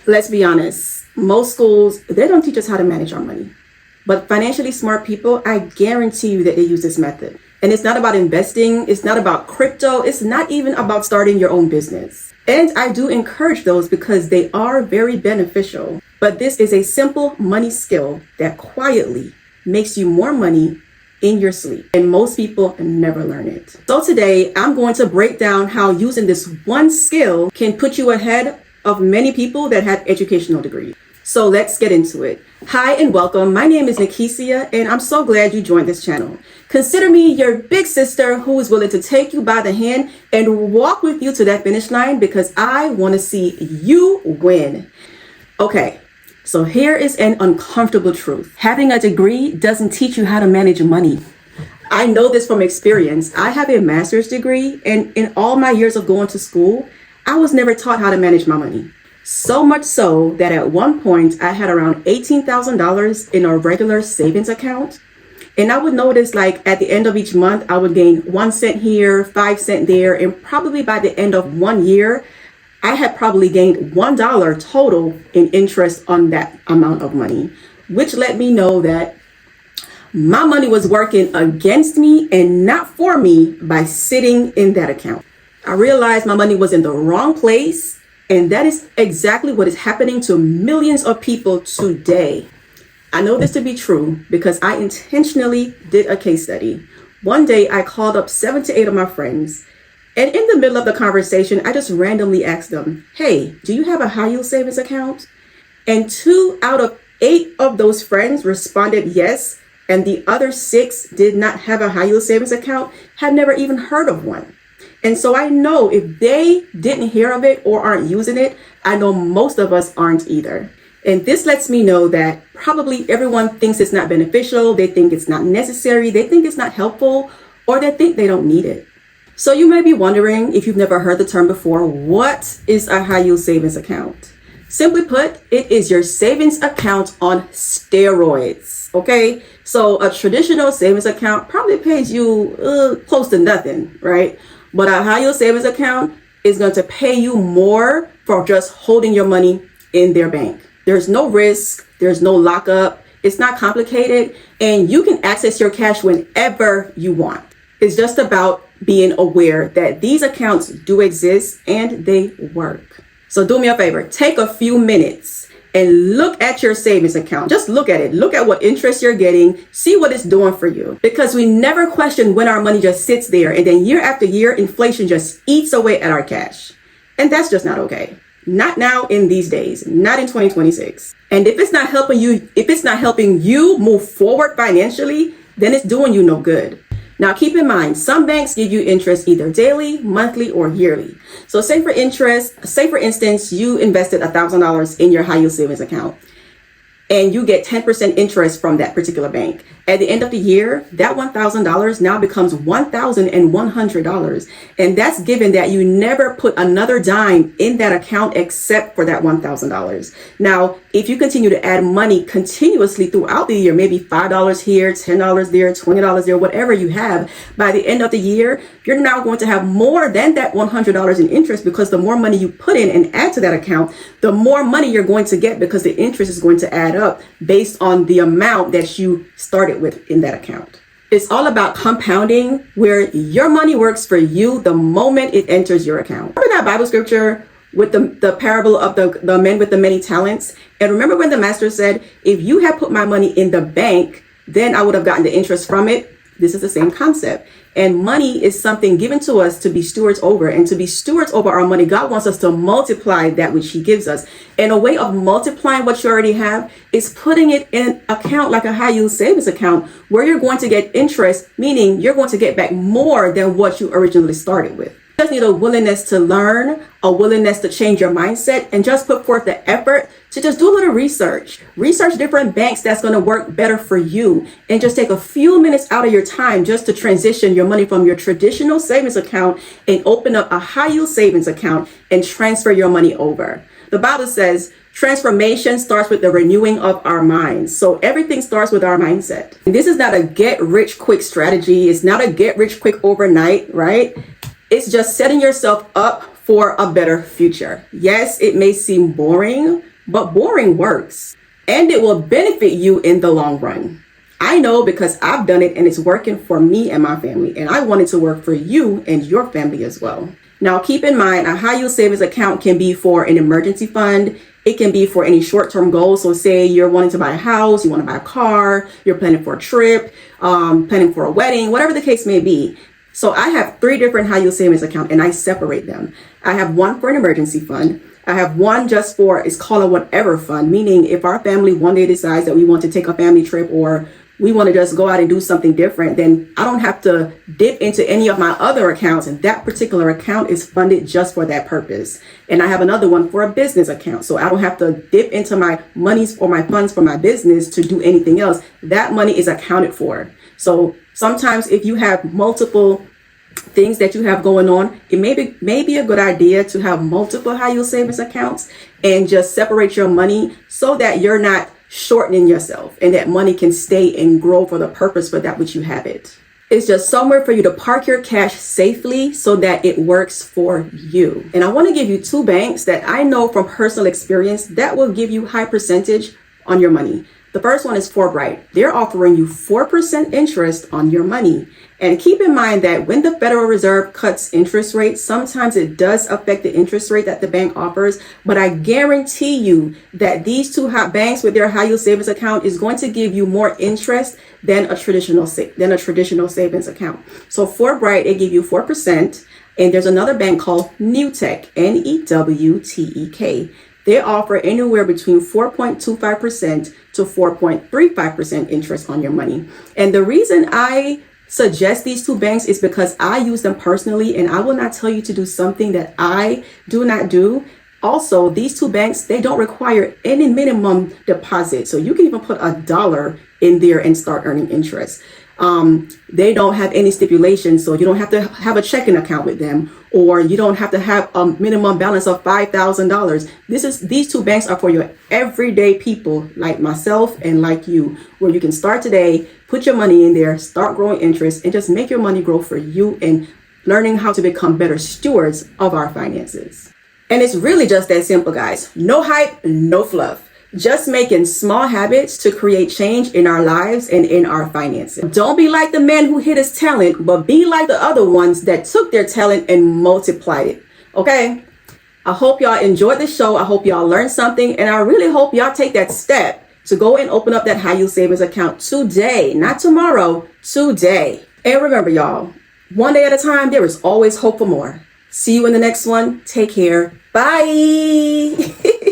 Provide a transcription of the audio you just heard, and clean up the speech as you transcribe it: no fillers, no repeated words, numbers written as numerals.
Let's be honest, most schools, they don't teach us how to manage our money. But financially smart people, I guarantee you that they use this method. And it's not about investing, it's not about crypto, it's not even about starting your own business. And I do encourage those because they are very beneficial. But this is a simple money skill that quietly makes you more money in your sleep. And most people never learn it. So today, I'm going to break down how using this one skill can put you ahead of many people that have educational degrees. So let's get into it. Hi and welcome. My name is Nikisia and I'm so glad you joined this channel. Consider me your big sister who is willing to take you by the hand and walk with you to that finish line because I want to see you win. Okay, so here is an uncomfortable truth. Having a degree doesn't teach you how to manage money. I know this from experience. I have a master's degree and in all my years of going to school, I was never taught how to manage my money. So much so that at one point I had around $18,000 in a regular savings account. And I would notice like at the end of each month, I would gain 1 cent here, 5 cents there. And probably by the end of 1 year, I had probably gained $1 total in interest on that amount of money, which let me know that my money was working against me and not for me by sitting in that account. I realized my money was in the wrong place. And that is exactly what is happening to millions of people today. I know this to be true because I intentionally did a case study. One day I called up 7 to 8 of my friends. And in the middle of the conversation, I just randomly asked them, hey, do you have a high yield savings account? And 2 out of 8 of those friends responded yes. And the other 6 did not have a high yield savings account, had never even heard of one. And so I know if they didn't hear of it or aren't using it, I know most of us aren't either. And this lets me know that probably everyone thinks it's not beneficial, they think it's not necessary, they think it's not helpful, or they think they don't need it. So you may be wondering, if you've never heard the term before, what is a high yield savings account? Simply put, it is your savings account on steroids, okay? So a traditional savings account probably pays you close to nothing, right? But a high yield savings account is going to pay you more for just holding your money in their bank. There's no risk. There's no lockup. It's not complicated. And you can access your cash whenever you want. It's just about being aware that these accounts do exist and they work. So do me a favor, take a few minutes and look at your savings account. Just look at it. Look at what interest you're getting. See what it's doing for you. Because we never question when our money just sits there and then year after year, inflation just eats away at our cash. And that's just not okay. Not now in these days, not in 2026. And if it's not helping you move forward financially, then it's doing you no good. Now, keep in mind, some banks give you interest either daily, monthly, or yearly. So say for instance, you invested $1,000 in your high yield savings account and you get 10% interest from that particular bank. At the end of the year, that $1,000 now becomes $1,100. And that's given that you never put another dime in that account except for that $1,000. Now, if you continue to add money continuously throughout the year, maybe $5 here, $10 there, $20 there, whatever you have, by the end of the year, you're now going to have more than that $100 in interest because the more money you put in and add to that account, the more money you're going to get because the interest is going to add up based on the amount that you started with in that account. It's all about compounding where your money works for you the moment it enters your account. Remember that Bible scripture with the parable of the men with the many talents? And remember when the master said, if you had put my money in the bank, then I would have gotten the interest from it. This is the same concept. And money is something given to us to be stewards over. And to be stewards over our money, God wants us to multiply that which he gives us. And a way of multiplying what you already have is putting it in an account like a high yield savings account where you're going to get interest, meaning you're going to get back more than what you originally started with. You just need a willingness to learn, a willingness to change your mindset, and just put forth the effort to just do a little research. Research different banks that's going to work better for you. And just take a few minutes out of your time just to transition your money from your traditional savings account and open up a high yield savings account and transfer your money over. The Bible says transformation starts with the renewing of our minds. So everything starts with our mindset. And this is not a get rich quick strategy. It's not a get rich quick overnight, right? It's just setting yourself up for a better future. Yes, it may seem boring, but boring works, and it will benefit you in the long run. I know because I've done it and it's working for me and my family, and I want it to work for you and your family as well. Now, keep in mind, a high yield savings account can be for an emergency fund. It can be for any short-term goals. So say you're wanting to buy a house, you want to buy a car, you're planning for a trip, planning for a wedding, whatever the case may be. So I have 3 different high yield savings accounts and I separate them. I have one for an emergency fund. I have one just for, it's called a whatever fund, meaning if our family one day decides that we want to take a family trip or we want to just go out and do something different, then I don't have to dip into any of my other accounts, and that particular account is funded just for that purpose. And I have another one for a business account, so I don't have to dip into my monies or my funds for my business to do anything else. That money is accounted for. So sometimes if you have multiple things that you have going on, it may be a good idea to have multiple high yield savings accounts and just separate your money so that you're not shortening yourself and that money can stay and grow for the purpose for that which you have it. It's just somewhere for you to park your cash safely so that it works for you. And I want to give you 2 banks that I know from personal experience that will give you high percentage on your money. The first one is Forbright. They're offering you 4% interest on your money. And keep in mind that when the Federal Reserve cuts interest rates, sometimes it does affect the interest rate that the bank offers. But I guarantee you that these 2 hot banks with their high yield savings account is going to give you more interest than a traditional savings account. So Forbright, it give you 4%. And there's another bank called Newtek, Newtek. They offer anywhere between 4.25% to 4.35% interest on your money. And the reason I suggest these 2 banks is because I use them personally, and I will not tell you to do something that I do not do. Also, these 2 banks, they don't require any minimum deposit. So you can even put $1 in there and start earning interest. They don't have any stipulations, so you don't have to have a checking account with them, or you don't have to have a minimum balance of $5,000. These 2 banks are for your everyday people like myself and like you, where you can start today, put your money in there, start growing interest, and just make your money grow for you and learning how to become better stewards of our finances. And it's really just that simple, guys. No hype, no fluff. Just making small habits to create change in our lives and in our finances. Don't be like the man who hid his talent, but be like the other ones that took their talent and multiplied it. Okay? I hope y'all enjoyed the show. I hope y'all learned something. And I really hope y'all take that step to go and open up that high yield savings account today, not tomorrow, today. And remember, y'all, one day at a time, there is always hope for more. See you in the next one. Take care. Bye.